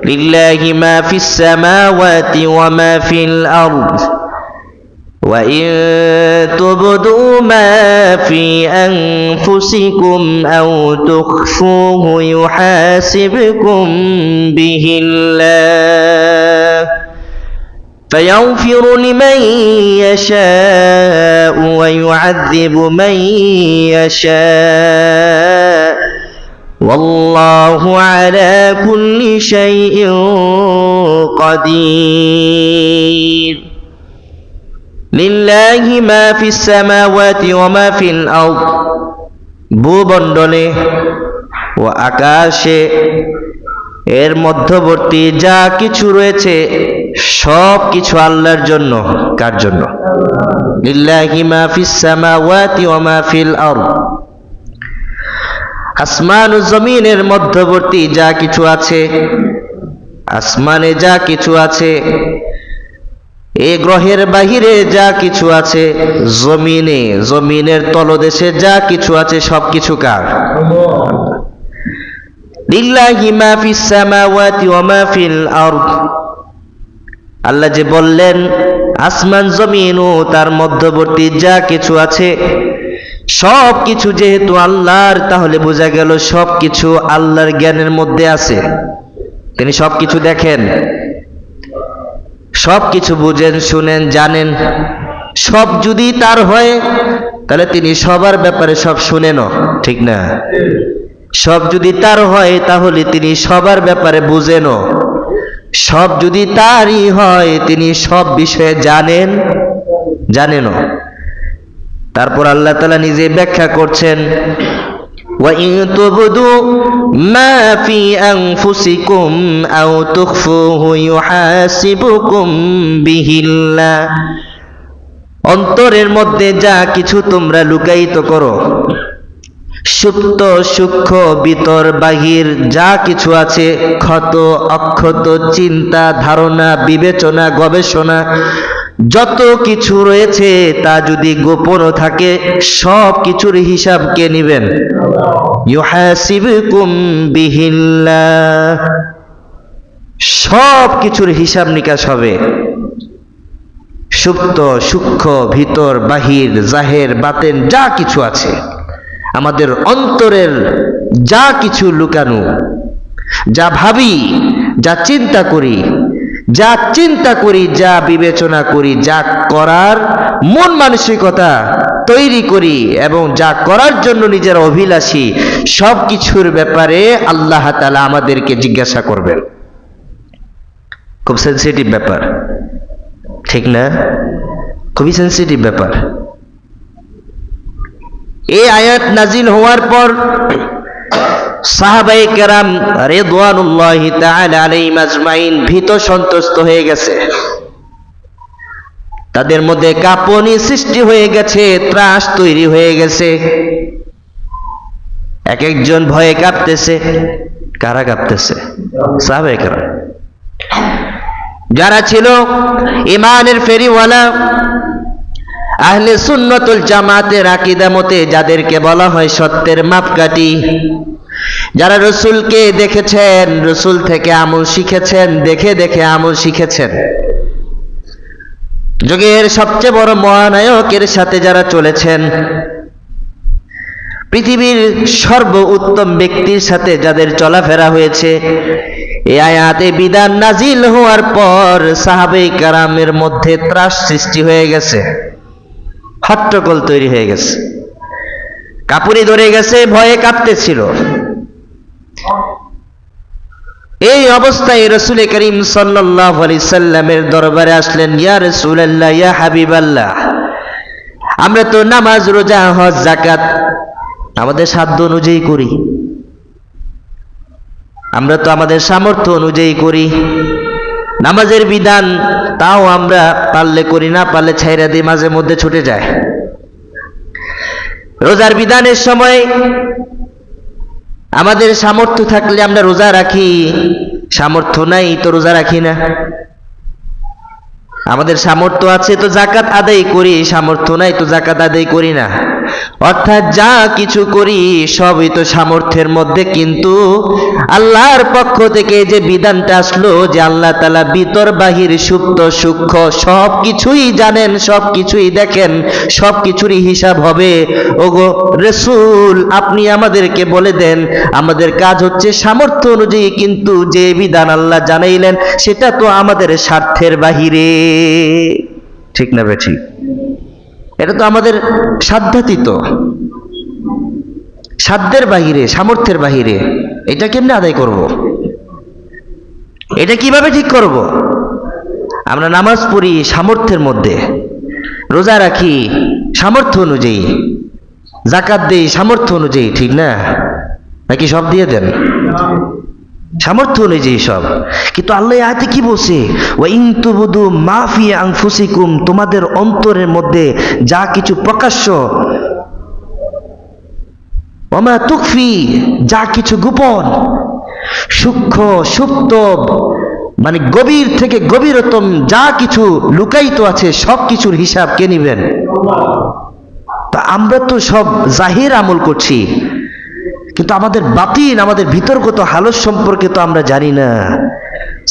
লিল্লাহি মা ফিস সামাওয়াতি ওয়া মা ফিল আরদ وَإِن تُبْدُوا مَا فِي أَنفُسِكُمْ أَوْ تُخْفُوهُ يُحَاسِبْكُم بِهِ اللَّهُ فَيَغْفِرُ لِمَن يَشَاءُ وَيُعَذِّبُ مَن يَشَاءُ وَاللَّهُ عَلَى كُلِّ شَيْءٍ قَدِيرٌ লিল্লাহি মা ফিস সামাওয়াতি ওয়া মা ফিল আরদ ভূমণ্ডলে ও আকাশে এর মধ্যবর্তী যা কিছু রয়েছে সব কিছু আল্লাহর জন্য। কার জন্য? লিল্লাহি মা ফিস সামাওয়াতি ওয়া মা ফিল আরদ। আসমান ও জমিনের মধ্যবর্তী যা কিছু আছে, আসমানে যা কিছু আছে, এই গ্রহের বাহিরে যা কিছু আছে, জমিনের তলদেশে যা কিছু আছে, সব কিছু কার? লিল্লাহি মা ফিস সামাওয়াতি ওয়া মা ফিল আরদ। আল্লাহ যে বললেন আসমান জমিন ও তার মধ্যবর্তী যা কিছু আছে সব কিছু যেহেতু আল্লাহর, তাহলে বোঝা গেল সব কিছু আল্লাহর জ্ঞানের মধ্যে আছে। তিনি সব কিছু দেখেন, সব কিছু বুঝেন, শুনেন, জানেন। সব যদি তার হয় তাহলে তিনি সবার ব্যাপারে সব শুনেনও, ঠিক না? সব যদি তার হয় তাহলে তিনি সবার ব্যাপারে বুঝেনও। সব যদি তারই হয় তিনি সব বিষয়ে জানেনও। তারপর আল্লাহ তাআলা নিজে ব্যাখ্যা করছেন, وَإِن تُبْدُوا مَا فِي أَنفُسِكُمْ أَوْ تُخْفُوهُ يُحَاسِبُكُم بِهِ اللَّهُ। অন্তরের মধ্যে যা কিছু তোমরা লুকায়িত করো, সুপ্ত সূক্ষ্ম ভিতর বাহির যা কিছু আছে, ক্ষত অক্ষত, চিন্তা ধারণা বিবেচনা গবেষণা যত কিছু রয়েছে তা যদি গোপন থাকে সব কিছুর হিসাব কে নেবেন? ইউহাসিবুকুম বিহিল্লাহ। সব কিছুর হিসাব নিকাশ হবে। সুপ্ত সূক্ষ্ম ভিতর বাহির জাহের বাতেন যা কিছু আছে, আমাদের অন্তরের যা কিছু লুকানো, যা ভাবি, যা চিন্তা করি, যা বিবেচনা করি, যা করার মন মানসিকতা তৈরি করি এবং যা করার জন্য নিজের অভিলাষী, সব কিছুর ব্যাপারে আল্লাহ তাআলা আমাদেরকে জিজ্ঞাসা করবেন। খুব সেনসিটিভ ব্যাপার, ঠিক না? খুবই সেনসিটিভ ব্যাপার। এই আয়াত নাজিল হওয়ার পর সাহাবায়ে কেরাম রিদওয়ানুল্লাহি তাআলা আলাইহিম আজমাইন ভীত সন্ত্রস্ত হয়ে গেছে। তাদের মধ্যে কাঁপুনি সৃষ্টি হয়ে গেছে, ত্রাস তৈরি হয়ে গেছে। এক একজন ভয়ে কাঁপতেছে। কারা কাঁপতেছে? সাহাবায়ে কেরাম। যারা ছিল ঈমানের ফেরিওয়ালা, আহলে সুন্নাতুল জামাতের আকীদা মতে যাদেরকে বলা হয় সত্যের মাপকাঠি, যারা রসুলকে দেখেছেন, রসুল থেকে আমল শিখেছেন, দেখে দেখে আমল শিখেছেন, যুগের সবচেয়ে বড় মহানায়কের সাথে যারা চলেছেন, পৃথিবীর সর্ব উত্তম ব্যক্তির সাথে যাদের চলাফেরা হয়েছে, এই আয়াতে বিধান নাজিল হওয়ার পর সাহাবায়ে কেরামের মধ্যে ত্রাস সৃষ্টি হয়ে গেছে, হট্টগোল তৈরি হয়ে গেছে, কাঁপুনি ধরে গেছে, ভয়ে কাঁপতেছিল। এই অবস্থায় রাসূল করিম সাল্লাল্লাহু আলাইহি সাল্লামের দরবারে আসলেন। ইয়া রাসূলুল্লাহ, ইয়া হাবিবাল্লাহ, আমরা তো নামাজ রোজা হজ যাকাত আমাদের সাধ্য অনুযায়ী করি, আমরা তো আমাদের সামর্থ্য অনুযায়ী করি। নামাজের বিধান তাও আমরা পারলে করি, না পারলে ছাইরা দিই, মাঝে মধ্যে ছুটে যায়। রোজার বিধানের সময় আমাদের সামর্থ্য থাকলে আমরা রোজা রাখি, সামর্থ্য নাই তো রোজা রাখি না। আমাদের সামর্থ্য আছে তো যাকাত আদায় করি, সামর্থ্য নাই তো যাকাত আদায় করি না। অর্থাৎ যা কিছু করি সবই তো সামর্থ্যের মধ্যে, কিন্তু আল্লাহর পক্ষ থেকে যে বিধানটা আসলো যে আল্লাহ তাআলা ভিতর বাহির সুপ্ত সূক্ষ্ম সব কিছুই জানেন, সব কিছুই দেখেন, সব কিছুরই হিসাব হবে। ওগো রাসূল, আপনি আমাদেরকে বলে দেন, আমাদের কাজ হচ্ছে সামর্থ্য অনুযায়ী, কিন্তু যে বিধান আল্লাহ জানাইলেন সেটা তো আমাদের স্বার্থের বাহিরে। ঠিক না বেঠি? এটা তো আমাদের সাধ্যাতীত, সাধ্যের বাহিরে, সামর্থ্যের বাহিরে। এটা কেমনে আদায় করব? এটা কিভাবে ঠিক করব? আমরা নামাজ পড়ি সামর্থ্যের মধ্যে, রোজা রাখি সামর্থ্য অনুযায়ী, যাকাত দেই সামর্থ্য অনুযায়ী, ঠিক না? নাকি সব দিয়ে দেন? সামর্থ্য অনুযায়ী সব। কিন্তু আল্লাহ আয়াতে কি বলছে? ওয়া ইন তুবদু মা ফি আনফুসিকুম, তোমাদের অন্তরের মধ্যে যা কিছু প্রকাশ্য, ওয়া মা তুখফি, যা কিছু গোপন, সূক্ষ্ম সুপ্ত, মানে গভীর থেকে গভীরতম যা কিছু লুকায়িত আছে সব কিছুর হিসাব কে নিবেন? তা আমরা তো সব জাহির আমল করছি, কিন্তু আমাদের বাতিন, আমাদের ভিতরগত হালত সম্পর্কে তো আমরা জানি না।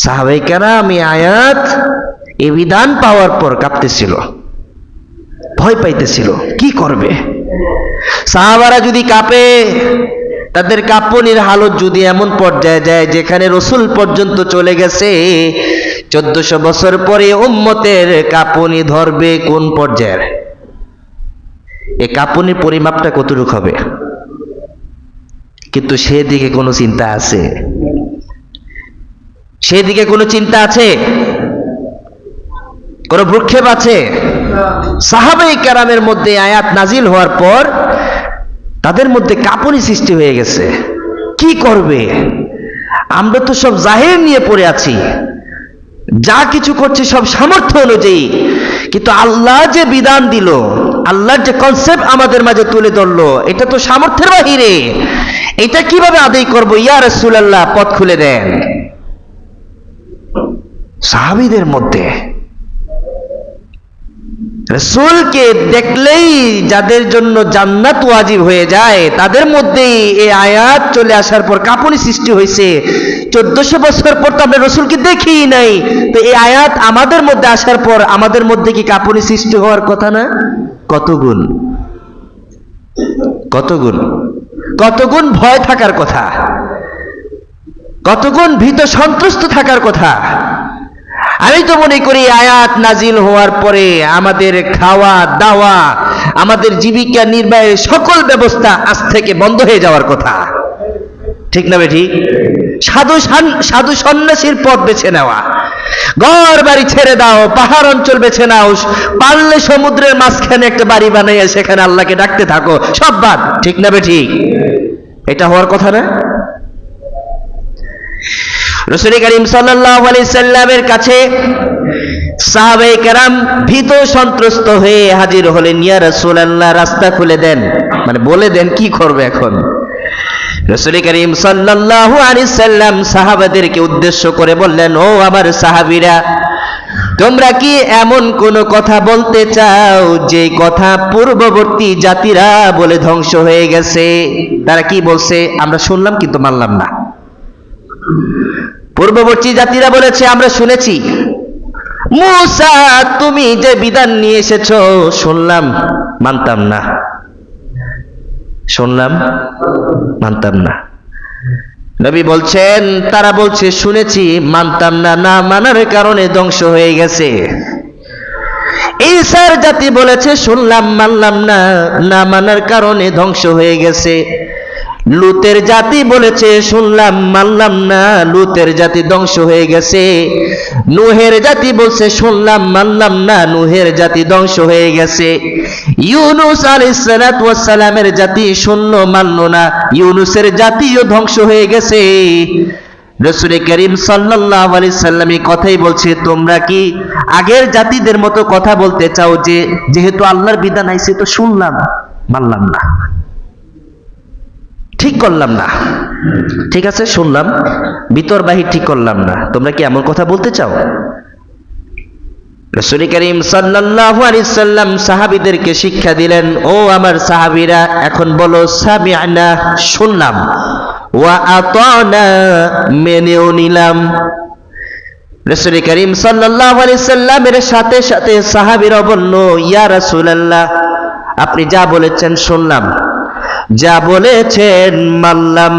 সাহাবায়ে কেরাম এই আয়াত, এই বিধান পাওয়ার পর কাঁপতেছিল, ভয় পাইতেছিল, কি করবে? সাহাবারা যদি কাঁপে, তাদের কাঁপুনির হালত যদি এমন পর্যায়ে যায় যেখানে রাসূল পর্যন্ত চলে গেছে, 1400 বছর পরে উম্মতের কাঁপুনি ধরবে কোন পর্যায়ের? এই কাঁপুনির পরিমাপটা কতটুকু হবে? কিন্তু সেদিকে কোনো চিন্তা আছে? সেদিকে কোনো চিন্তা আছে? কোন ভ্রুক্ষেপ আছে? সাহাবায়ে কেরামের মধ্যে আয়াত নাজিল হওয়ার পর তাদের মধ্যে কাঁপুনি সৃষ্টি হয়ে গেছে। কি করবে? আমরা তো সব জাহির নিয়ে পড়ে আছি, যা কিছু করছি সব সামর্থ্য অনুযায়ী, কিন্তু আল্লাহ যে বিধান দিল, আল্লাহর যে কনসেপ্ট আমাদের মাঝে তুলে ধরলো, এটা তো সামর্থ্যের বাহিরে। এটা কিভাবে আদায় করব? ইয়া রাসূলুল্লাহ, পথ খুলে দেন। সাহাবীদের মধ্যে রাসূলকে দেখলেই যাদের জন্য জান্নাত ওয়াজিব হয়ে যায়, তাদের মধ্যেই এই আয়াত চলে আসার পর কাঁপুনি সৃষ্টি হয়েছে। 1400 বছর পর তো আমরা রাসূলকে দেখিই নাই, তো এই আয়াত আমাদের মধ্যে আসার পর আমাদের মধ্যে কি কাঁপুনি সৃষ্টি হওয়ার কথা না? কত গুণ, কত গুণ, কত গুণ ভয় থাকার কথা, কত গুণ ভীত সন্ত্রস্ত থাকার কথা। আমি তো মনে করি আয়াত নাজিল হওয়ার পরে আমাদের খাওয়া দাওয়া, আমাদের জীবিকা নির্বাহের সকল ব্যবস্থা আজ থেকে বন্ধ হয়ে যাওয়ার কথা। ঠিক না বেঠিক? সাধু সন্ন্যাসীর পথ বেছে নেওয়া, ঘর বাড়ি ছেড়ে দাও, পাহাড় অঞ্চল বেছে নাও, পারলে সমুদ্রের মাঝখানে একটা বাড়ি বানাইয়া সেখানে আল্লাহকে ডাকতে থাকো, সব বাদ। ঠিক না বেঠিক? এটা হওয়ার কথা না? রাসূল করিম সাল্লাল্লাহু আলাইহি সাল্লামের কাছে সাহাবায়ে কেরাম ভীত সন্ত্রস্ত হয়ে হাজির হলেন। ইয়া রাসূলুল্লাহ, রাস্তা খুলে দেন, মানে বলে দেন কি করবে এখন। রাসূল করিম সাল্লাল্লাহু আলাইহি সাল্লাম সাহাবাদেরকে উদ্দেশ্য করে বললেন, ও আমার সাহাবীরা, তোমরা কি এমন কোন কথা বলতে চাও যে কথা পূর্ববর্তী জাতিরা বলে ধ্বংস হয়ে গেছে? তারা কি বলছে? আমরা শুনলাম কিন্তু মানলাম না। পূর্ববর্তী জাতিরা বলেছে, আমরা শুনেছি, মূসা তুমি যে বিধান নিয়ে এসেছো শুনলাম, মানতাম না, শুনলাম মানতাম না। নবী বলছেন, তারা বলছে শুনেছি মানতাম না, না মানার কারণে ধ্বংস হয়ে গেছে। ঈসার জাতি বলেছে শুনলাম মানলাম না, না মানার কারণে ধ্বংস হয়ে গেছে। লুতের জাতি বলেছে শুনলাম মানলাম না, লুতের জাতি ধ্বংস হয়ে গেছে। নূহের জাতি বলছে শুনলাম মানলাম না, নূহের জাতি ধ্বংস হয়ে গেছে। ইউনূস আলাইহিস সালাতু ওয়াস সালামের জাতি শুনল মানল না, ইউনূসের জাতিও ধ্বংস হয়ে গেছে। রাসূল করিম সাল্লাল্লাহু আলাইহি সাল্লাম এই কথাই বলছে, তোমরা কি আগের জাতিদের মতো কথা বলতে চাও যে যেহেতু আল্লাহর বিধান আইছে তো শুনলাম মানলাম না, ঠিক করলাম না, ঠিক আছে শুনলাম, ভিতর বাহির ঠিক করলাম না, তোমরা কি এমন কথা বলতে চাও? রাসূল করিম সাল্লাল্লাহু আলাইহি সাল্লাম সাহাবীদেরকে শিক্ষা দিলেন, ও আমার সাহাবীরা, এখন বলো সামি'না, শুনলাম, ওয়া আতানা, মেনেও নিলাম। রাসূল করিম সাল্লাল্লাহু আলাইহি সাল্লামের সাথে সাথে সাহাবীরা বলল, ইয়া রাসূলুল্লাহ, আপনি যা বলেছেন শুনলাম, যা বলেছেন মানলাম।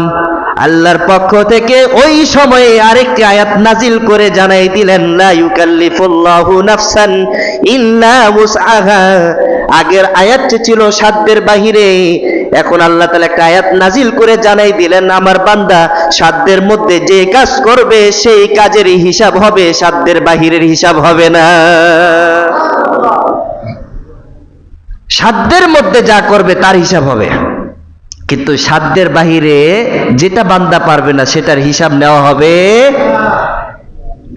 আল্লাহর পক্ষ থেকে ওই সময়ে আরেকটি আয়াত নাজিল করে জানাই দিলেন, লা ইউকাল্লিফুল্লাহু নাফসান ইল্লা উসআহা। আগের আয়াতটি ছিল সাধ্যের বাহিরে, এখন আল্লাহ তাআলা একটা আয়াত নাজিল করে জানাই দিলেন, আমার বান্দা সাধ্যের মধ্যে যে কাজ করবে সেই কাজেরই হিসাব হবে, সাধ্যের বাহিরের হিসাব হবে না। সাধ্যের মধ্যে যা করবে তার হিসাব হবে, কিন্তু সাধ্যের বাহিরে যেটা বান্দা পারবে না সেটার হিসাব নেওয়া হবে।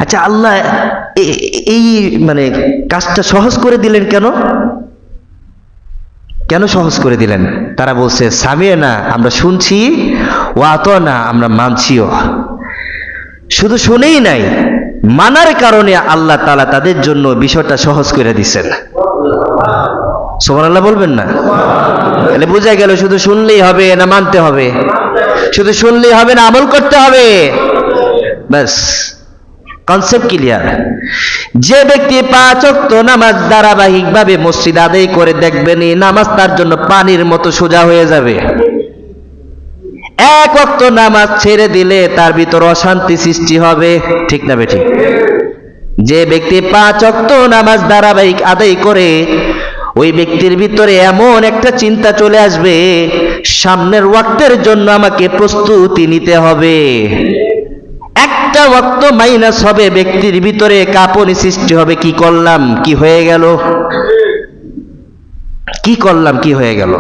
আচ্ছা, আল্লাহ এই মানে কাজটা সহজ করে দিলেন কেন? কেন সহজ করে দিলেন? তারা বলছে সামি'না, আমরা শুনছি, ওয়া আতানা, আমরা মানছিও। শুধু শুনেই নাই, মানার কারণে আল্লাহ তাআলা তাদের জন্য বিষয়টা সহজ করে দিয়েছেন। সুবহানাল্লাহ বলবেন না? তাহলে বোঝা গেল শুধু শুনলেই হবে না মানতে হবে? শুধু শুনলেই হবে না আমল করতে হবে? ব্যাস, কনসেপ্ট ক্লিয়ার। যে ব্যক্তি 5 ওয়াক্ত নামাজ ধারাবাহিকভাবে মসজিদ আদায় করে দেখবেন, এই নামাজ তার জন্য পানির মতো সোজা হয়ে যাবে। 1 ওয়াক্ত নামাজ ছেড়ে দিলে তার ভিতর অশান্তি সৃষ্টি হবে, ঠিক না বেঠিক? যে ব্যক্তি 5 ওয়াক্ত নামাজ ধারাবাহিক আদায় করে, ওই ব্যক্তির ভিতরে এমন একটা চিন্তা চলে আসবে, সামনের ওয়াক্তের জন্য আমাকে প্রস্তুতি নিতে হবে। একটা ওয়াক্ত মাইনাস হবে, ব্যক্তির ভিতরে কাঁপুনি সৃষ্টি হবে, কি করলাম কি হয়ে গেল, কি করলাম কি হয়ে গেল।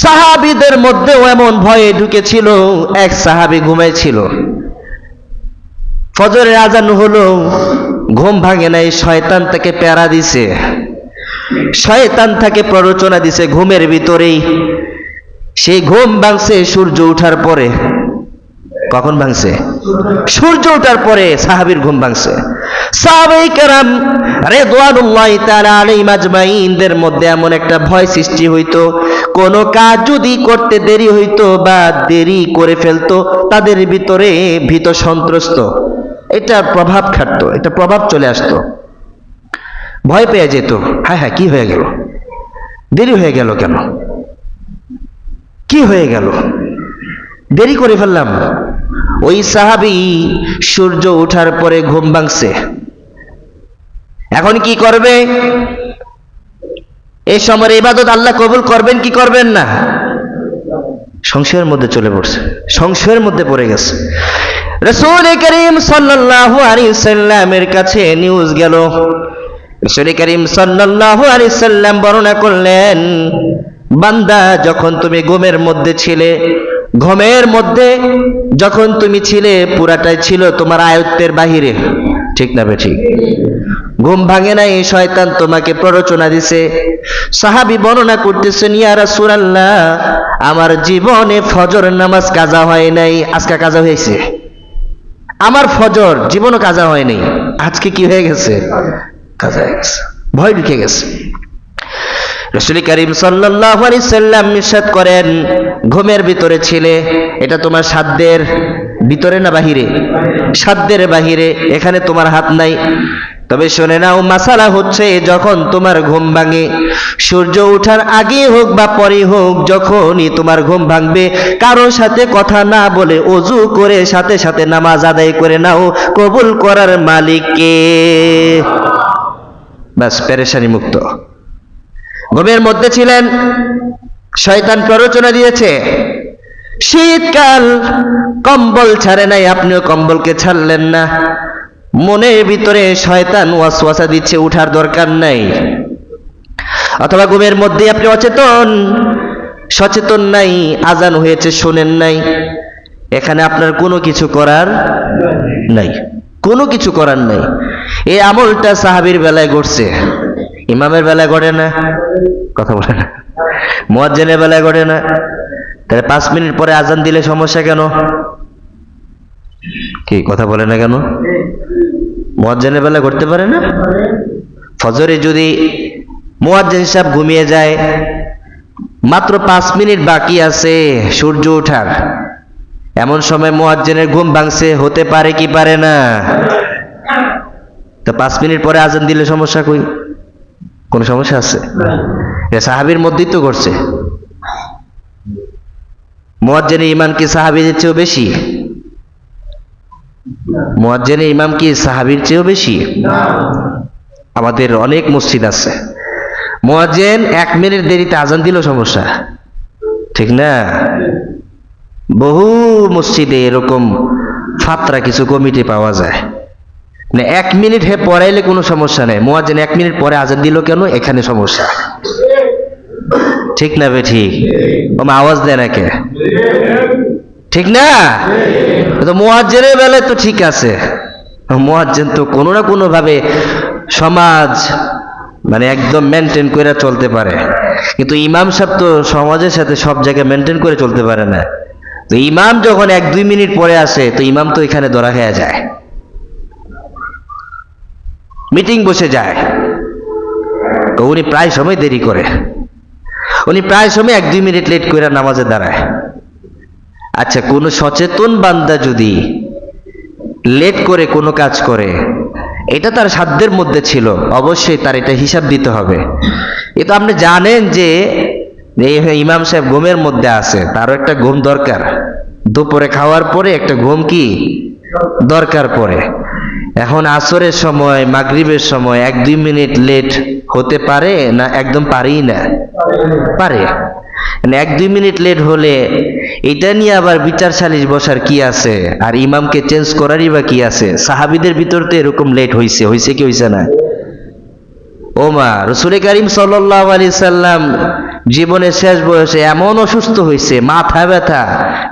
সাহাবীদের মধ্যেও এমন ভয়ে ঢুকেছিল। এক সাহাবী ঘুমাইছিল, ফজরের আজান হলো, ঘুম ভাঙে নাই, শয়তান তাকে প্যারা দিছে, শয়তান তাকে প্ররোচনা দিছে ঘুমের ভিতরেই। সেই ঘুম ভাঙছে সূর্য ওঠার পরে। কখন ভাঙছে? সূর্য ওঠার পরে সাহাবীর ঘুম ভাঙছে। সাহাবায়ে কেরাম রিদওয়ানুল্লাহি তাআলা আলাইহিম আজমাইনদের মধ্যে এমন একটা ভয় সৃষ্টি হইতো, কোন কাজ যদি করতে দেরি হইতো বা দেরি করে ফেলতো, তাদের ভিতরে ভীত সন্ত্রস্ত এটা প্রভাব খাটতো, এটা প্রভাব চলে আসতো, ভয় পেয়ে যেত। হ্যাঁ হ্যাঁ, কি হয়ে গেল, দেরি হয়ে গেল কেন, কি হয়ে গেল, দেরি করে ফেললাম। ওই সাহাবী সূর্য ওঠার পরে ঘুম ভাঙছে, এখন কি করবে? এই সময়ের ইবাদত আল্লাহ কবুল করবেন কি করবেন না? সংশয়ের মধ্যে চলে পড়ছে, সংশয়ের মধ্যে পড়ে গেছে। রাসূল করিম সাল্লাল্লাহু আলাইহি সাল্লামের কাছে নিউজ গেল। রাসূল করিম সাল্লাল্লাহু আলাইহি সাল্লাম বর্ণনা করলেন, বান্দা যখন তুমি ঘুমের মধ্যে ছিলে, ঘুমের মধ্যে যখন তুমি ছিলে পুরাটাই ছিল তোমার আয়ত্তের বাহিরে, ঠিক না বেঠিক? ঘুম ভাঙে নাই, শয়তান তোমাকে প্ররোচনা দিছে। সাহাবী বর্ণনা করতেছেন, ইয়া রাসূলুল্লাহ, আমার জীবনে ফজর নামাজ কাজা হয় নাই, আজকে কাজা হয়েছে। আমার ফজর জীবনও কাজা হয় নাই, আজকে কি হয়ে গেছে? কাজা হয়ে গেছে। ভয় ঢুকে গেছে। রাসূল করিম সাল্লাল্লাহু আলাইহি সাল্লাম ইরশাদ করেন, ঘুমের ভিতরে ছিলে, এটা তোমার সাধ্যের ভিতরে না বাহিরে? সাধ্যের বাহিরে, এখানে তোমার হাত নাই। তবে শুনে নাও, মাসালা হচ্ছে যখন তোমার ঘুম ভাঙে, সূর্য ওঠার আগে হোক বা পরে হোক, যখনই তোমার ঘুম ভাঙবে, কারোর সাথে কথা না বলে ওযু করে সাথে সাথে নামাজ আদায় করে নাও, কবুল করার মালিক কে? ব্যাস, পেরেশানি মুক্ত। ঘুমের মধ্যে ছিলেন, শয়তান প্ররোচনা দিয়েছে, শীতকাল, কম্বল ছাড়ে নাই, আপনিও কম্বলকে ছাড়লেন না, মনের ভিতরে শয়তান ওয়াসওয়াসা দিচ্ছে উঠার দরকার নাই। অথবা ঘুমের মধ্যে আপনি অচেতন, সচেতন নাই, আজান হয়েছে শোনেন নাই, এখানে আপনার কোনো কিছু করার নাই, কোনো কিছু করার নাই। এই আমলটা সাহাবীর বেলায় ঘটছে, ইমামের বেলায় ঘটে না, কথা বলে না, মুয়াজ্জিনের বেলায় ঘটে না। তাহলে 5 মিনিট পরে আজান দিলে সমস্যা কেন? কি কথা বলে না কেন? মুয়াজ্জিনের বেলা করতে পারে না? ফজরে যদি মুয়াজ্জিন সাহেব ঘুমিয়ে যায়, মাত্র 5 মিনিট বাকি আছে সূর্য ওঠার, এমন সময় মুয়াজ্জিনের ঘুম ভাঙছে, হতে পারে কি পারে না? তো 5 মিনিট পরে আজান দিলে সমস্যা কই? কোন সমস্যা আছে? এটা সাহাবীর মধ্যেই তো করছে। মুয়াজ্জিনের ইমান কি সাহাবীদের চেয়েও বেশি? মুয়াজ্জিনের ইমাম কি সাহাবীর চেয়েও বেশি? আমাদের অনেক মসজিদ আছে, মুয়াজ্জিন 1 মিনিট দেরিতে আজান দিলেও সমস্যা, ঠিক না? বহু মসজিদে এরকম ফাতরা কিছু কমিটি পাওয়া যায় না, 1 মিনিট পড়াইলে কোনো সমস্যা নেই, মুয়াজ্জিন 1 মিনিট পরে আজান দিল কেন, এখানে সমস্যা। ঠিক না বে ঠিক? ওমা আওয়াজ দেয় না কে? ঠিক না? তো মুয়াজ্জিনের বেলায় তো ঠিক আছে, মুয়াজ্জিন তো কোনো না কোনো ভাবে সমাজ মানে একদম মেনটেন করে চলতে পারে, কিন্তু ইমাম সাহেব তো সমাজের সাথে সব জায়গায় মেনটেন করে চলতে পারে না। তো ইমাম যখন 1-2 মিনিট পরে আসে, তো ইমাম তো এখানে ধরা খেয়ে যায়, মিটিং বসে যায়। তো উনি প্রায় সময় দেরি করে, উনি প্রায় সময় 1-2 মিনিট লেট করে নামাজে দাঁড়ায়। আচ্ছা, কোন সচেতন বান্দা যদি লেট করে কোনো কাজ করে, এটা তার সাধ্যের মধ্যে ছিল, অবশ্যই তার এটা হিসাব দিতে হবে। এ তো আপনি জানেন যে ইমাম সাহেব ঘুমের মধ্যে আছে, তারও একটা ঘুম দরকার, দুপুরে খাওয়ার পরে একটা ঘুম কি দরকার পড়ে। এখন আসরের সময়, মাগরিবের সময় 1-2 মিনিট লেট হতে পারে না? একদম পারেই না? পারে। 1-2 মিনিট লেট হলে এটা নিয়ে আবার বিচার সালিশ বসার কি আছে? আর ইমামকে চেঞ্জ করারই বা কি আছে? সাহাবীদের ভিতর তো এরকম লেট হইছে কি হইছে না? ওমা রাসূল করিম সাল্লাল্লাহু আলাইহি সাল্লাম জীবনের শেষ বয়সে এমন অসুস্থ হয়েছে, মাথা ব্যথা,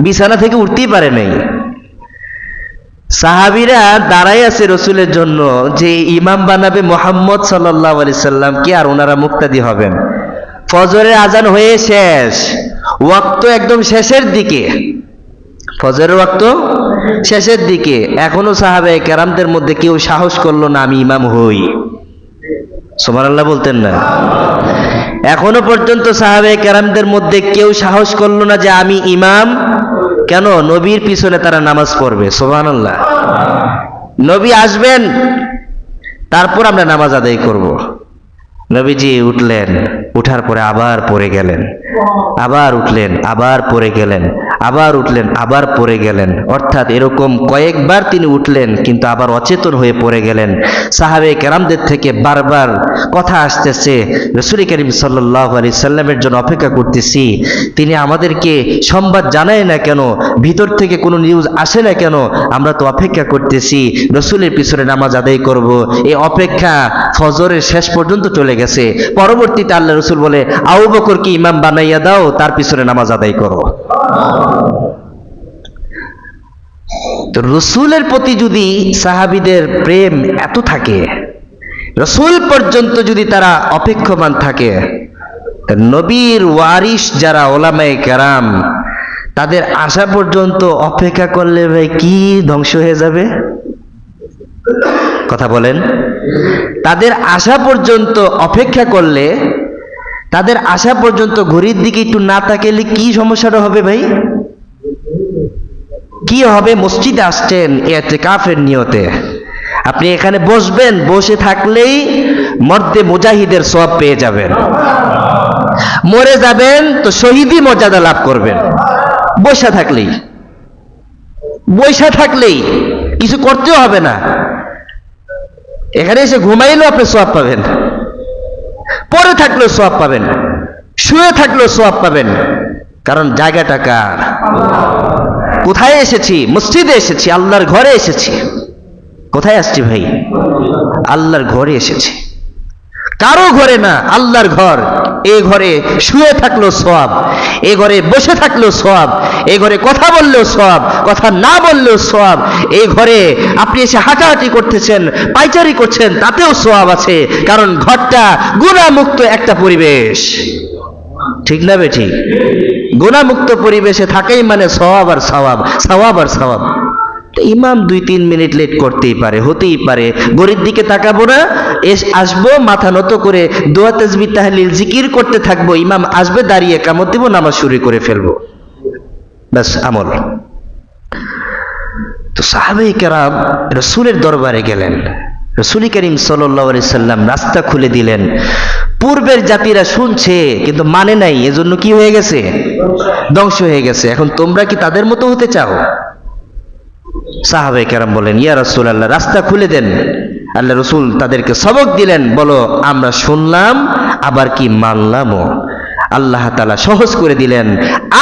বিছানা থেকে উঠতেই পারে নাই। সাহাবীরা দাঁড়াই আছে রসুলের জন্য যে ইমাম বানাবে মুহাম্মদ সাল্লাল্লাহু আলাইহি সাল্লামকে, আর ওনারা মুক্তাদি হবেন। ফজরের আজান হয়ে শেষ, ওয়াক্ত একদম শেষের দিকে, ফজরের ওয়াক্ত শেষের দিকে, এখনো সাহাবায়ে কেরামদের মধ্যে কেউ সাহস করলো না আমি ইমাম হই। সুবহানাল্লাহ বলতেন না? এখনো পর্যন্ত সাহাবায়ে কেরামদের মধ্যে কেউ সাহস করলো না যে আমি ইমাম। কেন? নবীর পিছনে তারা নামাজ পড়বে। সুবহানাল্লাহ। নবী আসবেন, তারপর আমরা নামাজ আদায় করব। নবীজি উঠলেন, উঠার পরে আবার পড়ে গেলেন, আবার উঠলেন, আবার পড়ে গেলেন, আবার উঠলেন, আবার পড়ে গেলেন। অর্থাৎ এরকম কয়েকবার তিনি উঠলেন, কিন্তু আবার অচেতন হয়ে পড়ে গেলেন। সাহাবায়ে কেরামদের থেকে বারবার কথা আসতেছে, রাসূল করিম সাল্লাল্লাহু আলাইহি সাল্লামের জন্য অপেক্ষা করতেছি, তিনি আমাদেরকে সংবাদ জানায় না কেন, ভিতর থেকে কোনো নিউজ আসে না কেন, আমরা তো অপেক্ষা করতেছি, রাসূলের পিছনে নামাজ আদায় করব। এই অপেক্ষা ফজরের শেষ পর্যন্ত চলে গেছে। পরবর্তীতে আল্লাহ রাসূল বলে, আবু বকরকে ইমাম বানাইয়া দাও, তার পিছনে নামাজ আদায় করো। তো রাসূলের প্রতি যদি সাহাবীদের প্রেম এত থাকে, রাসূল পর্যন্ত যদি তারা অপেক্ষমান থাকে, নবীর ওয়ারিস যারা উলামায়ে কেরাম, তাদের আসা পর্যন্ত অপেক্ষা করলে ভাই কি ধ্বংস হয়ে যাবে? কথা বলেন। তাদের আসা পর্যন্ত অপেক্ষা করলে, তাদের আসা পর্যন্ত ঘড়ির দিকে একটু না তাকালে কি সমস্যাটা হবে ভাই? কি হবে? মসজিদে আসছেন ইতিকাফের নিয়তে, আপনি এখানে বসবেন, বসে থাকলেই মর্দে মুজাহিদের সওয়াব পেয়ে যাবেন। মরে যাবেন তো শহীদি মর্যাদা লাভ করবেন। বসে থাকলেই, বসে থাকলেই, কিছু করতেও হবে না। এখানে এসে ঘুমাইলেও আপনি সওয়াব পাবেন, পড়ে থাকলেও সওয়াব পাবেন, শুয়ে থাকলেও সওয়াব পাবেন। কারণ জায়গাটা কার? কোথায় এসেছি? মসজিদে এসেছি, আল্লাহর ঘরে এসেছি। কোথায় আসছি ভাই? আল্লাহর ঘরে এসেছি, কারো ঘরে না, আল্লাহর ঘর। এই ঘরে শুয়ে থাকলেও সওয়াব, এই ঘরে বসে থাকলেও সওয়াব, এই ঘরে কথা বললেও সওয়াব, কথা না বললেও সওয়াব। এই ঘরে আপনি এসে হাঁটাহাঁটি করতেছেন, পায়চারি করছেন, তাতেও সওয়াব আছে। কারণ ঘরটা গুনাহমুক্ত একটা পরিবেশ, ঠিক না বেঠিক? গুনাহমুক্ত পরিবেশে থাকাই মানে সওয়াব আর সওয়াব, সওয়াব আর সওয়াব। ইমাম 2-3 মিনিট লেট করতেই পারে, হতেই পারে, ঘড়ির দিকে তাকাবো না, আসবো মাথা নত করে দোয়া তাসবিহ তাহলিল জিকির করতে থাকবো, ইমাম আসবে, দাঁড়িয়ে কামত দিব, নামাজ শুরু করে ফেলবো, ব্যাস আমল। তো সাহাবায়ে কেরাম রাসূলের দরবারে গেলেন, রাসূল করিম সাল্লাল্লাহু আলাইহি সাল্লাম রাস্তা খুলে দিলেন। পূর্বের জাতিরা শুনছে কিন্তু মানে নাই, এজন্য কি হয়ে গেছে? ধ্বংস হয়ে গেছে। এখন তোমরা কি তাদের মতো হতে চাও? সাহাবায়ে কেরাম বলেন, ইয়া রাসূলুল্লাহ, রাস্তা খুলে দেন। আল্লাহ রাসূল তাদেরকে সবক দিলেন, বলো আমরা শুনলাম আবার কি মানলামও। আল্লাহ তাআলা সহজ করে দিলেন,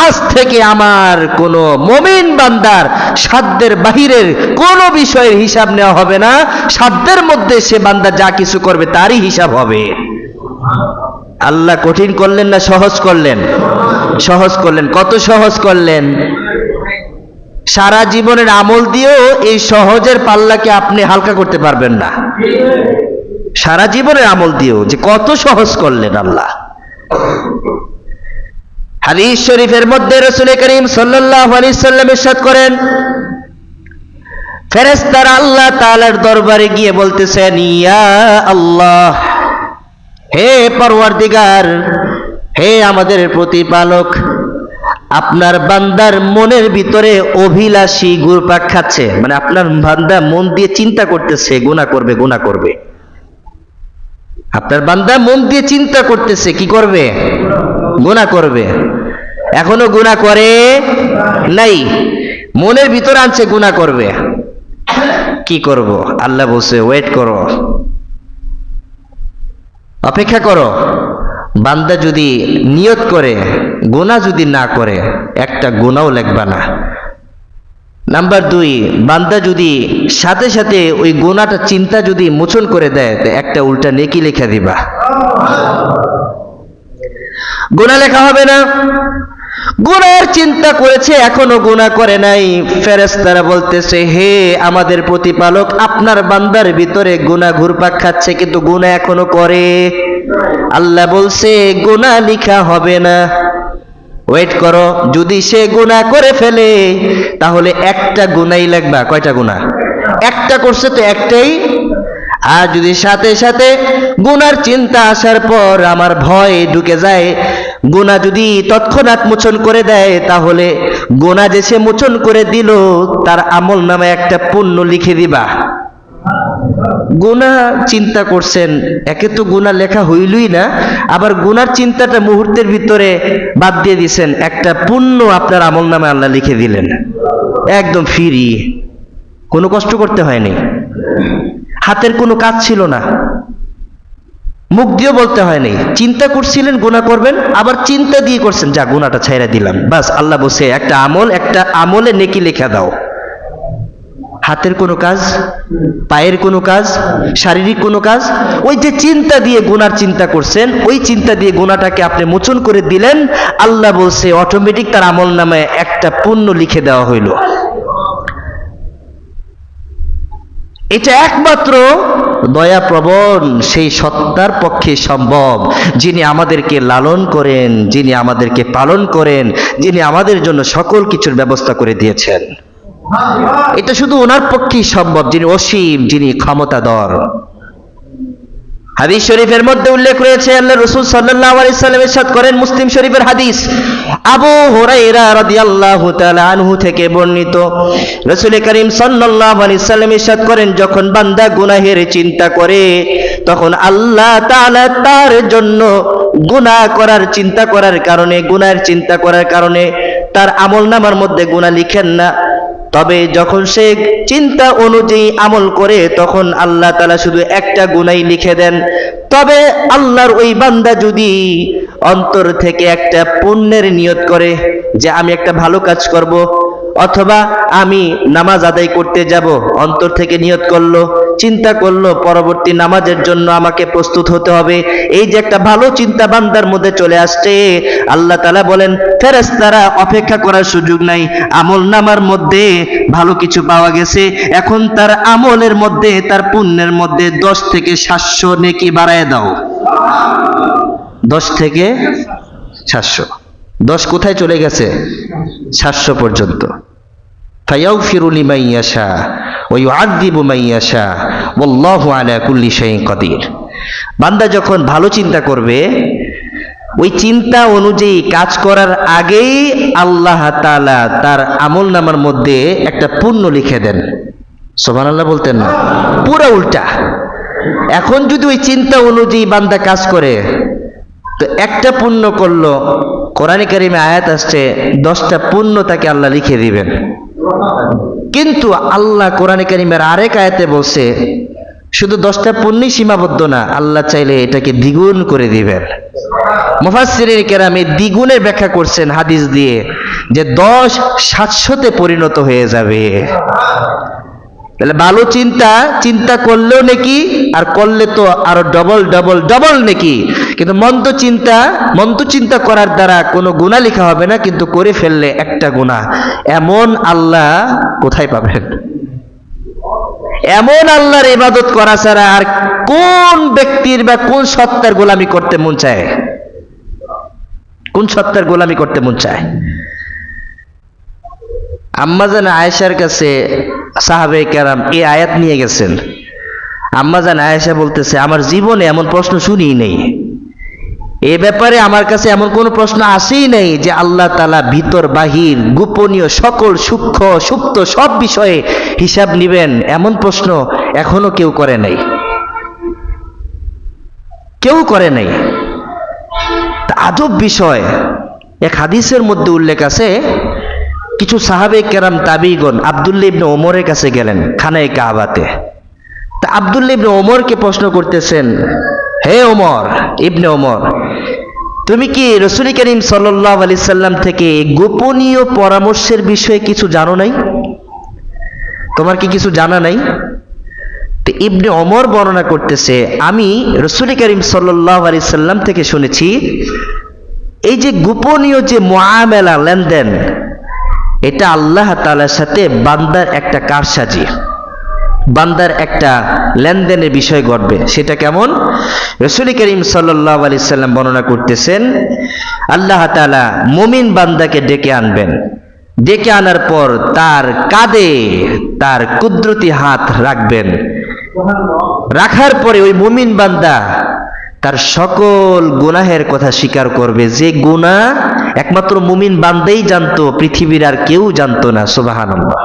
আজ থেকে আমার কোন মুমিন বান্দার সাধ্যের বাহিরের কোন বিষয়ের হিসাব নেওয়া হবে না, সাধ্যের মধ্যে সে বান্দা যা কিছু করবে তারই হিসাব হবে। আল্লাহ কঠিন করলেন না সহজ করলেন? সহজ করলেন। কত সহজ করলেন! সারা জীবনের আমল দিয়েও এই সহজের পাল্লাকে আপনি হালকা করতে পারবেন না। সারা জীবনের আমল দিয়েও যে কত সহজ করলেন আল্লাহ। হাদিস শরীফের মধ্যে রাসূল করিম সাল্লাল্লাহু আলাইহি সাল্লাম ইরশাদ করেন, ফেরেশতারা আল্লাহ তাআলার দরবারে গিয়ে বলতেছেন, ইয়া আল্লাহ, হে পরওয়ারদিগার, হে আমাদের প্রতিপালক, আপনার বান্দার মনের ভিতরে অভিলাষী ঘুরপাক খাচ্ছে, মানে আপনার বান্দা মন দিয়ে চিন্তা করতেছে গুনাহ করবে, গুনাহ করবে। আপনার বান্দা মন দিয়ে চিন্তা করতেছে কি করবে? গুনাহ করবে। এখনো গুনাহ করে নাই, মনের ভিতরে আনছে গুনাহ করবে। কি করব? আল্লাহ বলছে, ওয়েট করো, অপেক্ষা করো। বান্দা যদি নিয়ত করে, গুনাহ যদি না করে, একটা গুনাহও লিখবা না। নাম্বার 2, বান্দা যদি সাথে সাথে ওই গুনাহটা চিন্তা যদি মোচন করে দেয়, একটা উল্টা নেকি লেখা দিবা। গুনাহ লেখা হবে না। গুনাহের চিন্তা করেছে, এখনো গুনাহ করে নাই, ফেরেশতারা বলতেছে, হে আমাদের প্রতিপালক, আপনার বান্দার ভিতরে গুনাহ ঘুরপাক খাচ্ছে কিন্তু গুনাহ এখনো করে। আল্লাহ বলছে, গুনাহ লেখা হবে না, ওয়েট করো। যদি সে গুনাহ করে ফেলে তাহলে একটা গুনাহই লিখবা। কয়টা গুনাহ? একটা করছে তো একটাই। আর যদি সাথে সাথে গুনার চিন্তা আসার পর আমার ভয় ঢুকে যায়, গুনাহ যদি তৎক্ষণাৎ মোচন করে দেয়, তাহলে গুনাহ যে সে মোচন করে দিল তার আমল নামে একটা পুণ্য লিখে দিবা। গুনাহ চিন্তা করছেন, একে তো গুনাহ লেখা হইলই না, আবার গুনার চিন্তাটা মুহূর্তের ভিতরে বাদ দিয়ে দিছেন, একটা পুণ্য আপনার আমল নামে আল্লাহ লিখে দিলেন, একদম ফ্রি, কোনো কষ্ট করতে হয়নি, হাতের কোনো কাজ ছিল না, মুখ দিয়েও বলতে হয়নি। চিন্তা করছিলেন গুনাহ করবেন, আবার চিন্তা দিয়ে করছেন, যা গুনাহটা ছাইরা দিলাম, বাস। আল্লাহ বসে একটা আমলে নেকি লেখা দাও। হাতের কোনো কাজ, পায়ের কোনো কাজ, শারীরিক কোনো কাজ, ওই যে চিন্তা দিয়ে গুনার চিন্তা করছেন, ওই চিন্তা দিয়ে গুনাহটাকে আপনি মোচন করে দিলেন, আল্লাহ বলছে অটোমেটিক তার আমল নামে একটা পুণ্য লিখে দেওয়া হইল। এটা একমাত্র দয়াপ্রবণ সেই সত্তার পক্ষে সম্ভব, যিনি আমাদেরকে লালন করেন, যিনি আমাদেরকে পালন করেন, যিনি আমাদের জন্য সকল কিছুর ব্যবস্থা করে দিয়েছেন। এটা শুধু ওনার পক্ষেই সম্ভব, যিনি অসীম, যিনি ক্ষমতাধর। হাদিস শরীফের মধ্যে উল্লেখ রয়েছে, আল্লাহ রাসূল সাল্লাল্লাহু আলাইহি সাল্লাম ইরশাদ করেন, মুসলিম শরীফের হাদিস, আবু হুরায়রা রাদিয়াল্লাহু তাআলা আনহু থেকে বর্ণিত, রাসূল করিম সাল্লাল্লাহু আলাইহি সাল্লাম ইরশাদ করেন, যখন বান্দা গুনাহের চিন্তা করে তখন আল্লাহ তাআলা তার জন্য গুনাহ করার চিন্তা করার কারণে, গুনাহের চিন্তা করার কারণে তার আমলনামার মধ্যে গুনাহ লিখেন না। তবে যখন সে চিন্তা অনুযায়ী আমল করে তখন আল্লাহ তাআলা শুধু একটা গুনাহই লিখে দেন। তবে আল্লাহর ওই বান্দা যদি অন্তর থেকে একটা পুণ্যের নিয়ত করে যে আমি একটা ভালো কাজ করব, অথবা আমি নামাজ আদায় করতে যাব, অন্তর থেকে নিয়ত করলো, চিন্তা করলো পরবর্তী নামাজের জন্য আমাকে প্রস্তুত হতে হবে, এই যে একটা ভালো চিন্তা বান্দার মধ্যে চলে আসছে, আল্লাহ তাআলা বলেন ফেরেশতারা অপেক্ষা করার সুযোগ নাই, আমল নামার মধ্যে ভালো কিছু পাওয়া গেছে, এখন তার আমলের মধ্যে, তার পুণ্যের মধ্যে 10 থেকে 700 নেকি বাড়ায় দাও। 10 থেকে 700, 10 কোথায় চলে গেছে? 700 পর্যন্ত। ফায়াগফিরু লিমান ইয়াশা ওয়া ইউআযযিবু মান ইয়াশা ওয়াল্লাহু আলা কুল্লি শাইইন কাদির। বান্দা যখন ভালো চিন্তা করবে, ওই চিন্তা অনুযায়ী কাজ করার আগেই আল্লাহ তাআলা তার আমলনামার মধ্যে একটা পুণ্য লিখে দেন। সুবহানাল্লাহ বলতেন না? পুরো উল্টা। এখন যদি ওই চিন্তা অনুযায়ী বান্দা কাজ করে, তো একটা পুণ্য করলো, কোরআনে কারিমে আয়াত আসছে 10টা পুণ্য তাকে আল্লাহ লিখে দিবেন। কিন্তু আল্লাহ কোরআনে কারিমের আরেক আয়াতে বলছে শুধু 10টা পুণ্যই সীমাবদ্ধ না, আল্লাহ চাইলে এটাকে দ্বিগুণ করে দিবেন। মুফাসসিরিন কেরাম এই দ্বিগুণের ব্যাখ্যা করছেন হাদিস দিয়ে, যে 10 700-তে পরিণত হয়ে যাবে। তাহলে ভালো চিন্তা করলেও নেকি, আর করলে তো আরো ডবল ডবল ডবল নেকি। কিন্তু মন্দ চিন্তা করার দ্বারা কোনো গুনাহ লেখা হবে না, কিন্তু করে ফেললে একটা গুনাহ। এমন আল্লাহ কোথায় পাবেন? এমন আল্লাহর ইবাদত করা ছাড়া আর কোন ব্যক্তির বা কোন সত্তার গোলামি করতে মন চায়? কোন সত্তার গোলামি করতে মন চায়? আম্মাজান আয়েশার কাছে সাহাবায়ে কেরাম এই আয়াত নিয়ে গেছেন। আম্মাজান আয়েশা বলতেছে, আমার জীবনে এমন প্রশ্ন শুনিই নেই, এ ব্যাপারে আমার কাছে এমন কোনো প্রশ্ন আসেই নাই যে আল্লাহ তাআলা ভিতর বাহির গোপনীয় সকল সূক্ষ্ম সুপ্ত সব বিষয়ে হিসাব নিবেন, এমন প্রশ্ন এখনো কেউ করে নাই। আজব বিষয়। এক হাদিসের মধ্যে উল্লেখ আছে, কিছু সাহাবে কেরাম তাবিগণ আব্দুল্লাহ ইবনে ওমরের কাছে গেলেন খানায়ে কাবাতে। তা আব্দুল্লাহ ইবনে ওমরকে প্রশ্ন করতেছেন, হে ওমর ইবনে ওমর, তুমি কি রাসূল করিম সাল্লাল্লাহু আলাইহি সাল্লাম থেকে গোপনীয় পরামর্শের বিষয়ে কিছু জানো নাই? তোমার কি কিছু জানা নাই? তো ইবনে ওমর বর্ণনা করতেছে, আমি রাসূল করিম সাল্লাল্লাহু আলাইহি সাল্লাম থেকে শুনেছি, এই যে গোপনীয় যে মুআমালা লেনদেন, এটা আল্লাহ তাআলার সাথে বান্দার একটা কারসাজি, বান্দার একটা লেনদেনের বিষয় ঘটবে। সেটা কেমন? রাসূল করিম সাল্লাল্লাহু আলাইহি সাল্লাম বর্ণনা করতেছেন, আল্লাহ তাআলা মুমিন বান্দাকে ডেকে আনবেন, ডেকে আনার পর তার কাঁধে তার কুদরতি হাত রাখবেন। রাখার পরে ওই মুমিন বান্দা তার সকল গুনাহের কথা স্বীকার করবে, যে গুনাহ একমাত্র মুমিন বান্দাই জানতো, পৃথিবীর আর কেউ জানতো না। সুবহানাল্লাহ।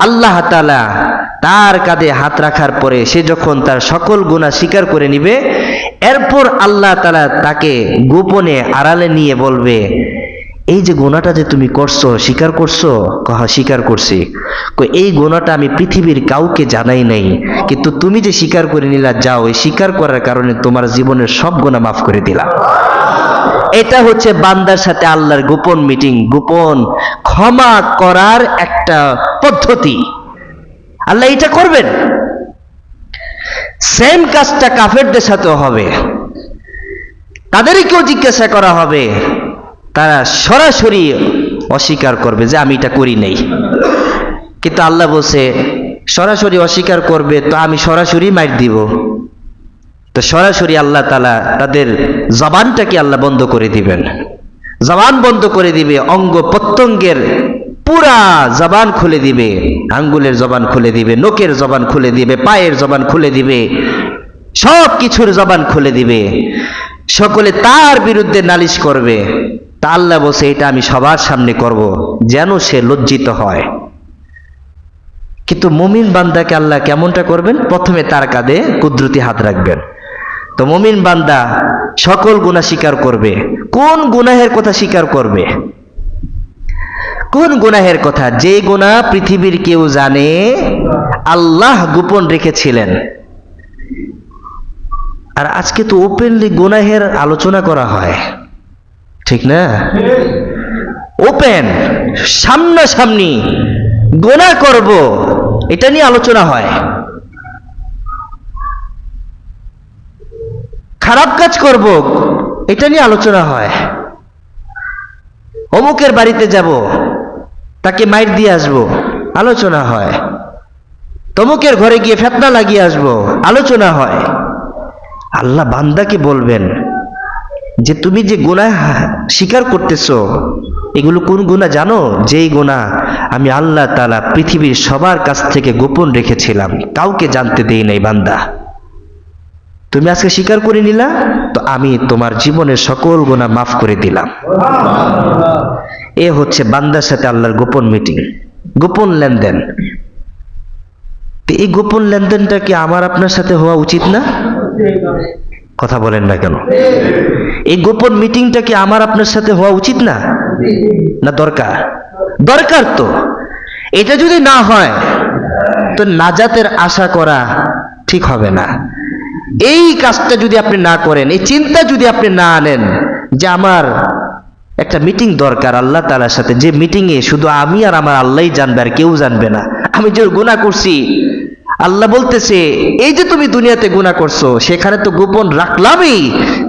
আল্লাহ তাআলা তার কাঁধে হাত রাখার পরে সে যখন তার সকল গুনাহ স্বীকার করে নিবে, এরপর আল্লাহ তাআলা তাকে গোপনে আড়ালে নিয়ে বলবে, এই যে গুনাহটা যে তুমি করছো, স্বীকার করছো? স্বীকার করছি। এই গুনাহটা আমি পৃথিবীর কাউকে জানাই নাই, কিন্তু তুমি যে স্বীকার করে নিলা, যাও, এই স্বীকার করার কারণে তোমার জীবনের সব গুনাহ মাফ করে দিলাম। এটা হচ্ছে বান্দার সাথে আল্লাহর গোপন মিটিং, গোপন ক্ষমা করার একটা পদ্ধতি। আল্লাহ এটা করবেন। সেম কাজটা কাফেরদের সাথেও হবে। তাদেরকেও জিজ্ঞাসা করা হবে, তারা সরাসরি অস্বীকার করবে যে আমি এটা করি নাই। কিন্তু আল্লাহ বলছে, সরাসরি অস্বীকার করবে তো আমি সরাসরি মাইর দিব। তো সরাসরি আল্লাহ তাআলা তাদের জবানটাকে আল্লাহ বন্ধ করে দিবেন, জবান বন্ধ করে দিবে, অঙ্গ প্রত্যঙ্গের পুরা জবান খুলে দিবে, আঙ্গুলের জবান খুলে দিবে, নখের জবান খুলে দিবে, পায়ের জবান খুলে দিবে, সব কিছুর জবান খুলে দিবে। সকলে তার বিরুদ্ধে নালিশ করবে। তা আল্লাহ বলছে, এটা আমি সবার সামনে করব, যেন সে লজ্জিত হয়। কিন্তু মুমিন বান্দাকে আল্লাহ কেমনটা করবেন? প্রথমে তার কাঁধে কুদরতি হাত রাখবেন। তো মুমিন বান্দা সকল গুনাহ স্বীকার করবে। কোন গুনাহের কথা স্বীকার করবে? কোন গুনাহের কথা? যে গুনাহ পৃথিবীর কেউ জানে, আল্লাহ গোপন রেখেছিলেন। আর আজকে তো ওপেনলি গুনাহের আলোচনা করা হয়, ঠিক না? ওপেন, সামনাসামনি গুনাহ করব, এটা নিয়ে আলোচনা হয়। খারাপ কাজ করব, এটা নিয়ে আলোচনা হয়। অমুকের বাড়িতে যাব, তাকে মাইর দিয়ে আসবো, আলোচনা হয়। তমুকের ঘরে গিয়ে ফিতনা লাগিয়ে আসবো, আলোচনা হয়। আল্লাহ বান্দাকে বলবেন যে তুমি যে গুনাহ স্বীকার করতেছো, এগুলো কোন গুনাহ জানো? যেই গুনাহ আমি আল্লাহ তাআলা পৃথিবীর সবার কাছ থেকে গোপন রেখেছিলাম, কাউকে জানতে দেই নাই বান্দা। তুমি আজকে স্বীকার করে নিলা, তো আমি তোমার জীবনের সকল গুনাহ মাফ করে দিলাম। এ হচ্ছে বান্দার সাথে আল্লাহর গোপন মিটিং, গোপন লেনদেন। এই গোপন লেনদেনটা কি আমার আপনার সাথে হওয়া উচিত না? কথা বলেন না কেন? এই গোপন মিটিংটা কি আমার আপনার সাথে হওয়া উচিত না? না দরকার? দরকার তো। এটা যদি না হয় তো নাজাতের আশা করা ঠিক হবে না। এই কাজটা যদি আপনি না করেন, এই চিন্তা যদি আপনি না আনেন যে আমার একটা মিটিং দরকার আল্লাহ তাআলার সাথে, যে মিটিংয়ে শুধু আমি আর আমার আল্লাহই জানবে আর কেউ জানবে না, আমি যে গুনাহ করছি আল্লাহ বলতেছে এই যে তুমি দুনিয়াতে গুনাহ করছো সেখানে তো গোপন রাখলামই,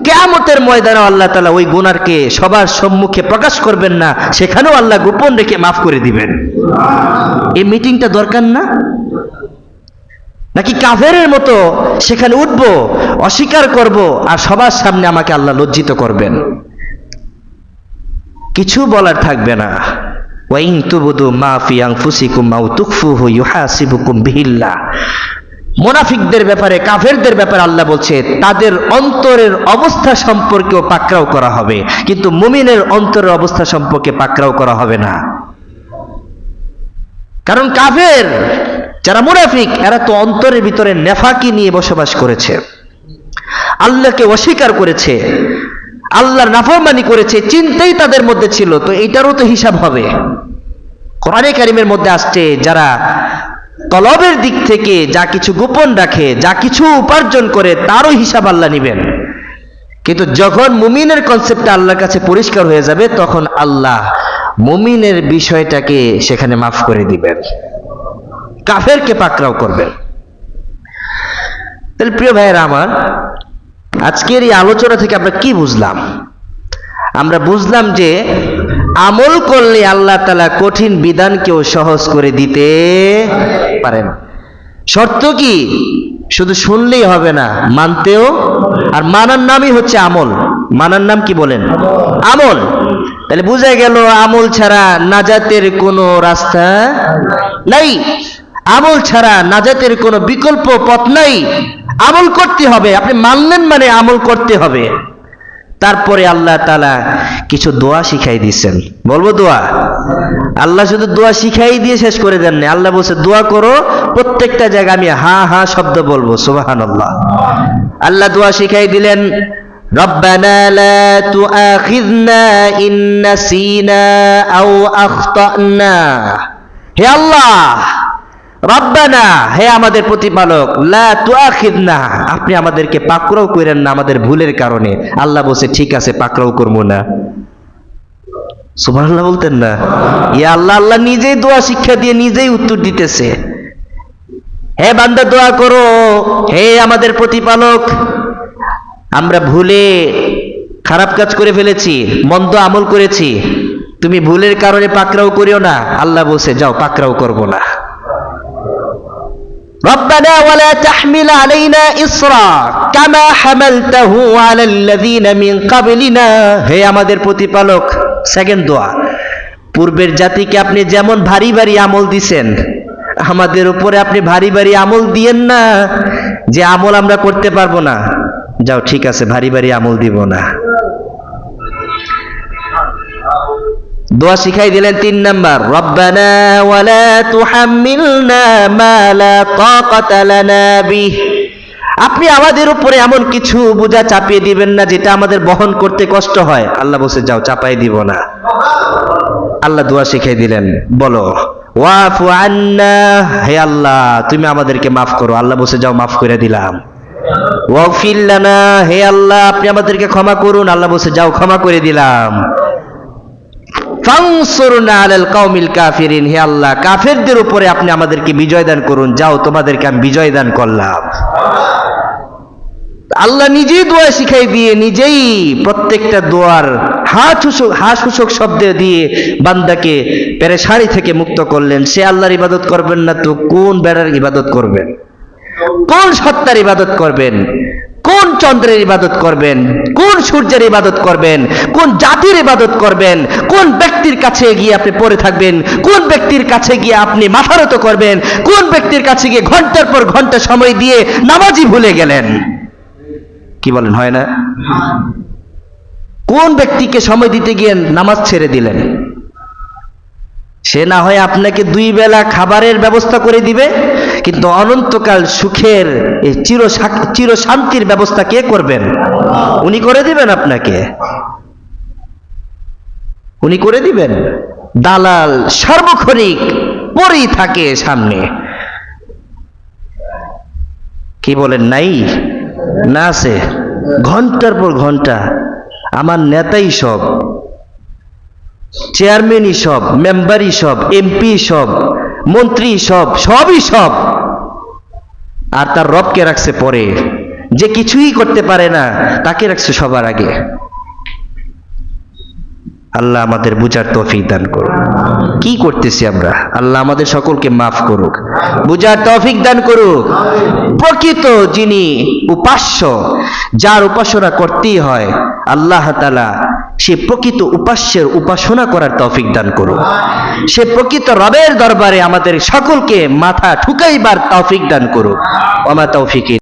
কিয়ামতের ময়দানে আল্লাহ তাআলা ওই গুনাহকে সবার সম্মুখে প্রকাশ করবেন না, সেখানেও আল্লাহ গোপন রেখে মাফ করে দিবেন। এই মিটিংটা দরকার না? নাকি কাফেরের মতো সেখানে উঠবো, অস্বীকার করব, আর সবার সামনে আমাকে আল্লাহ লজ্জিত করবেন, কিছু বলার থাকবে না। ওয়াইন তুবদু মা ফি আনফুসিকুম আও তুখফুহু ইউহাসিবুকুম বিহিল্লাহ। মুনাফিকদের ব্যাপারে, কাফেরদের ব্যাপারে আল্লাহ বলছে তাদের অন্তরের অবস্থা সম্পর্কেও পাকড়াও করা হবে, কিন্তু মুমিনের অন্তরের অবস্থা সম্পর্কে পাকড়াও করা হবে না। কারণ কাফের যারা মুনাফিক এরা তো অন্তরের ভিতরে নেফাকি নিয়ে বসবাস করেছে, আল্লাহকে অস্বীকার করেছে, আল্লাহর নাফরমানি করেছে, চিন্তাই তাদের মধ্যে ছিল, তো এটারও তো হিসাব হবে। কোরআনে কারিমের মধ্যে আসছে যারা তলবের দিক থেকে যা কিছু গোপন রাখে, যা কিছু উপার্জন করে তারও হিসাব আল্লাহ নেবেন। কিন্তু যখন মুমিনের কনসেপ্টটা আল্লাহর কাছে পরিষ্কার হয়ে যাবে তখন আল্লাহ মুমিনের বিষয়টাকে সেখানে মাফ করে দিবেন, কাফেরকে পাকড়াও করবেন। তাহলে প্রিয় ভাইয়েরা আমার, আজকের এই আলোচনা থেকে আমরা কি বুঝলাম? আমরা বুঝলাম যে আমল করলে আল্লাহ তাআলা কঠিন বিধানকেও সহজ করে দিতে পারেন। শর্ত কি? শুধু শুনলেই হবে না, মানতেও। আর মানার নামই হচ্ছে আমল। মানার নাম কি বলেন? আমল। তাহলে বোঝা গেল আমল ছাড়া নাজাতের কোনো রাস্তা নাই, আমল ছাড়া নাজাতের কোনো বিকল্প পথ নাই। আমল করতে হবে, আপনি মানলেন মানে আমল করতে হবে। তারপরে আল্লাহ তাআলা কিছু দোয়া শিখাই দিয়েছেন, বলবো দোয়া? আল্লাহ শুধু দোয়া শিখাই দিয়ে শেষ করে দেন না, আল্লাহ বলছে দোয়া করো, প্রত্যেকটা জায়গায় আমি হা হা শব্দ বলবো, সুবহানাল্লাহ। আল্লাহ দোয়া শিখাই দিলেন, রব্বানা লা তুআখিযনা ইন নাসিনা আও আখতানা। হে আল্লাহ, রব্বানা, হে আমাদের প্রতিপালক, লা তুআখিযনা, আপনি আমাদেরকে পাকড়াও করেন না আমাদের ভুলের কারণে। আল্লাহ বলছে ঠিক আছে, পাকড়াও করব না। সুবহানাল্লাহ বলতেন না? ইয়া আল্লাহ, আল্লাহ নিজেই দোয়া শিক্ষা দিয়ে নিজেই উত্তর দিতেছে। হে বান্দা দোয়া করো, হে আমাদের প্রতিপালক, আমরা ভুলে খারাপ কাজ করে ফেলেছি, মন্দ আমল করেছি, তুমি ভুলের কারণে পাকড়াও করিও না। আল্লাহ বলছে যাও, পাকড়াও করব না। ربنا ولا تحمل علينا إصرا كما حملته على الذين من قبلنا। হে আমাদের প্রতিপালক, সেকেন্ড দোয়া, পূর্বের জাতিকে আপনি যেমন ভারী ভারী আমল দিছেন, আমাদের উপরে আপনি ভারী ভারী আমল দিয়েন না, যে আমল আমরা করতে পারবো না। যাও, ঠিক আছে, ভারী ভারী আমল দিব না। দোয়া শিখাই দিলেন 3 নাম্বার, রব্বানা ওয়ালা তুহাম্মিলনা মা লা তাকাতা লানা বিহ। আপনি আমাদের উপরে এমন কিছু বোঝা চাপিয়ে দিবেন না যেটা আমাদের বহন করতে কষ্ট হয়। আল্লাহ বলছে যাও, চাপাই দিব না। আল্লাহ দোয়া শিখাই দিলেন, বলো ওয়াফু আন্না, হে আল্লাহ তুমি আমাদেরকে মাফ করো। আল্লাহ বলছে যাও, মাফ করে দিলাম। ওয়াগফির লানা, হে আল্লাহ আপনি আমাদেরকে ক্ষমা করুন। আল্লাহ বলছে যাও, ক্ষমা করে দিলাম। ফানসুরনা আলাল কওমিল কাফিরিন, হে আল্লাহ কাফেরদের উপরে আপনি আমাদেরকে বিজয় দান করুন। যাও, তোমাদেরকে আমি বিজয় দান করলাম। আল্লাহ নিজেই দোয়া শিখাই দিয়ে নিজেই প্রত্যেকটা দোয়ার হাসূচক শব্দ দিয়ে বান্দাকে পেরেশানি থেকে মুক্ত করলেন। সে আল্লাহর ইবাদত করবেন না তো কোন বেড়ার ইবাদত করবেন? কোন সত্তার ইবাদত করবেন? কোন চন্দ্রের ইবাদত করবেন, কোন সূর্যের ইবাদত করবেন, কোন জাতির ইবাদত করবেন, কোন ব্যক্তির কাছে গিয়ে আপনি পড়ে থাকবেন, কোন ব্যক্তির কাছে গিয়ে আপনি মাথারত করবেন, কোন ব্যক্তির কাছে গিয়ে ঘন্টার পর ঘন্টা সময় দিয়ে নামাজই ভুলে গেলেন। কি বলেন, হয় না? কোন ব্যক্তিকে সময় দিতে গিয়ে নামাজ ছেড়ে দিলেন? সে না হয় আপনাকে 2 বেলা খাবারের ব্যবস্থা করে দিবে, কিন্তু অনন্তকাল সুখের এই চির শান্তির ব্যবস্থা কে করবেন? উনি করে দিবেন আপনাকে? উনি করে দিবেন? দালাল সার্বক্ষণিক পরেই থাকে সামনে। কি বলেন, নাই? না আছে, ঘন্টার পর ঘন্টা। আমার নেতাই সব, চেয়ারম্যানই সব, মেম্বারই সব, এমপি সব, মন্ত্রী সব, সবই সব। আর তার রবকে রাখছে পরে, যে কিছুই করতে পারে না তাকে রাখছে সবার আগে। আল্লাহ আমাদের বুঝার তৌফিক দান করুক। কি করতেছি আমরা? আল্লাহ আমাদের সকলকে মাফ করুক, বুঝার তৌফিক দান করুক। প্রকৃত যিনি উপাস্য, যার উপাসনা করতেই হয়, আল্লাহ তাআলা সে প্রকৃত উপাস্যের উপাসনা করার তৌফিক দান করুক। সে প্রকৃত রবের দরবারে আমাদের সকলকে মাথা ঠুকাইবার তৌফিক দান করুক। ওয়া মা তৌফিকি